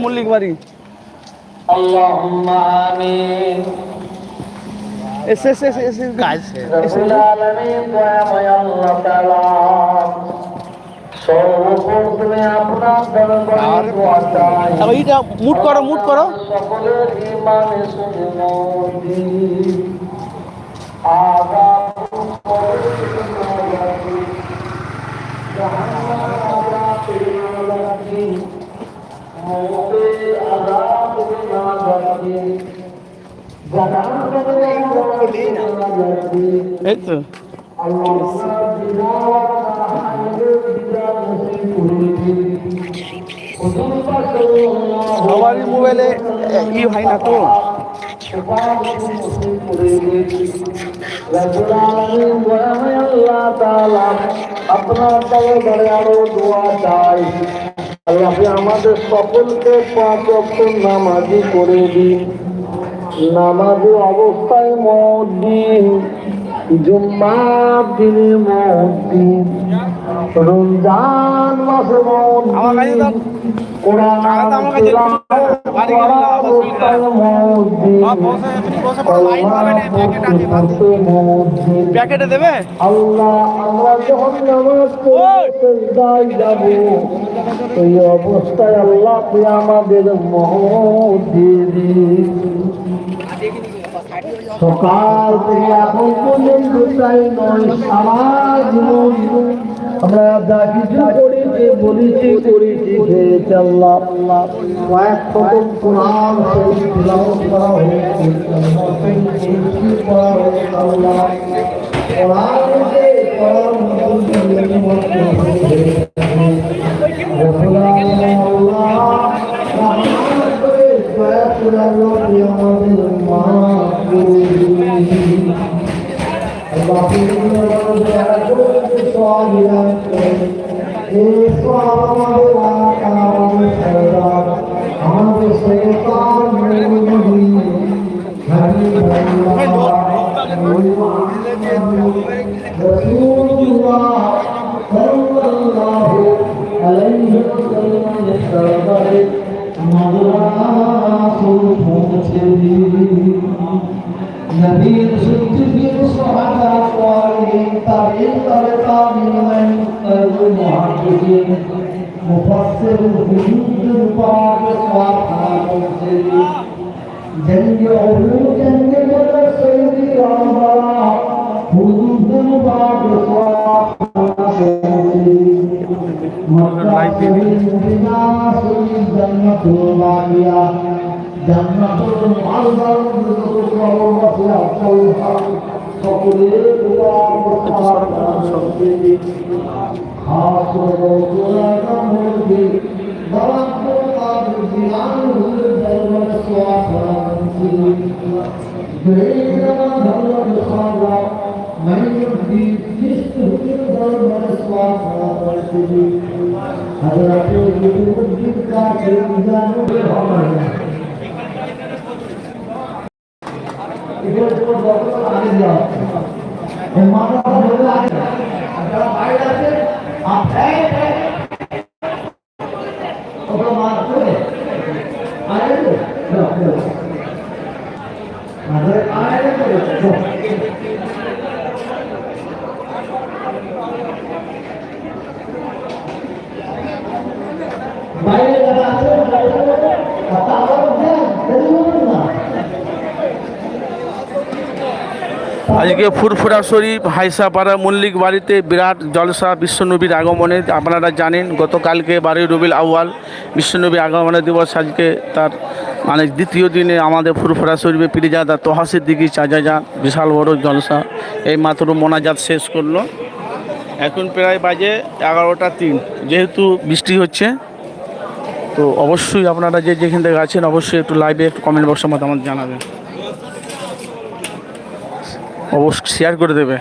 মল্লিক বাড়ি। আল্লাহুম্মা আমিন। এসে গাছ রব্বুল আলামিন দয়াময় আল্লাহ তাআলা সর্বপ্রথমে আপনার দরবারে দোয়া চাই। এইটা মুট করো সকলের ঈমানে সুন্নতি আযাব এই তো সবারই মোবাইলে ই হয় না তো। আপনার দরবারে আরো দোয়া চাই। আল্লাহ আমাদের সকলকে 5 ওয়াক্ত নামাজি করে দিন। নামাজি অবস্থায় মত দিন, জুম্মার দিনে মত দিন, রমজান মাসে মত দিন, কোরআন তেলাওয়াত করার অবস্থায় মত দিন, কলমা পড়তে মত দিন। প্যাকেটে দেবে। আল্লাহ আমরা যখন নামাজ পড়তে সিজদায় যাব, এই অবস্থায় আল্লাহ আপনি আমাদের মত দিয়ে দিন। সকাল থেকে এখন পর্যন্ত তাই নয়, সারা জীবন আমরা যা কিছু করেছি বলেছি করেছি খেয়েছি আল্লাহ। কয়েক খতম কোরআন শরীফ তিলাওয়াত করা হয়েছে, পড়া হয়েছে আল্লাহ। কোরআনকে পড়ার نبي صدق الصحابة الصالحين تابعين تابعين المحدثين مفسر الحدود البعض والحافظين جنگ علوم جنگ سيدي الله حدود البعض والحافظين مكة مدينة جنة الباقية جنة المعظم সকলের দোয়া মুস্তাহাব খাস করে মুরগি বরাদ্দ কাদের জিলান দরবার সোয়াফি বেইনা দরবার খাওয়া মাইয়ুদি জিস্ত দরবার সোয়াফি হযরত ইবনুদ্দিন কাদের জিলান হবে এগুলো তো দরকার আগে দেওয়া এই মাথা ধরে আগে যারা বাইরে আছে আপনার ওটা মার করে আরে আরে আরে করে বাইরে যারা আছে কথা আবার দেন দেন না। আজকে ফুরফুরা শরীফ হাইসাপাড়া মল্লিক বাড়িতে বিরাট জলসা বিশ্বনবীর আগমনে। আপনারা জানেন গতকালকে 12 রবিউল আউয়াল বিশ্বনবী আগমনের দিবস। আজকে তার মানে দ্বিতীয় দিনে আমাদের ফুরফুরা শরীফে পীরজাদা তোহা সিদ্দিকী চাচা বিশাল বড় জলসা এই মাত্র মোনাজাত শেষ করলো। এখন প্রায় বাজে 11টা 3। যেহেতু বৃষ্টি হচ্ছে তো অবশ্যই আপনারা যে যেখান থেকে আছেন অবশ্যই একটু লাইভে একটু কমেন্ট বক্সে মতামত জানাবেন, অবশ্যই শেয়ার করে দেবে।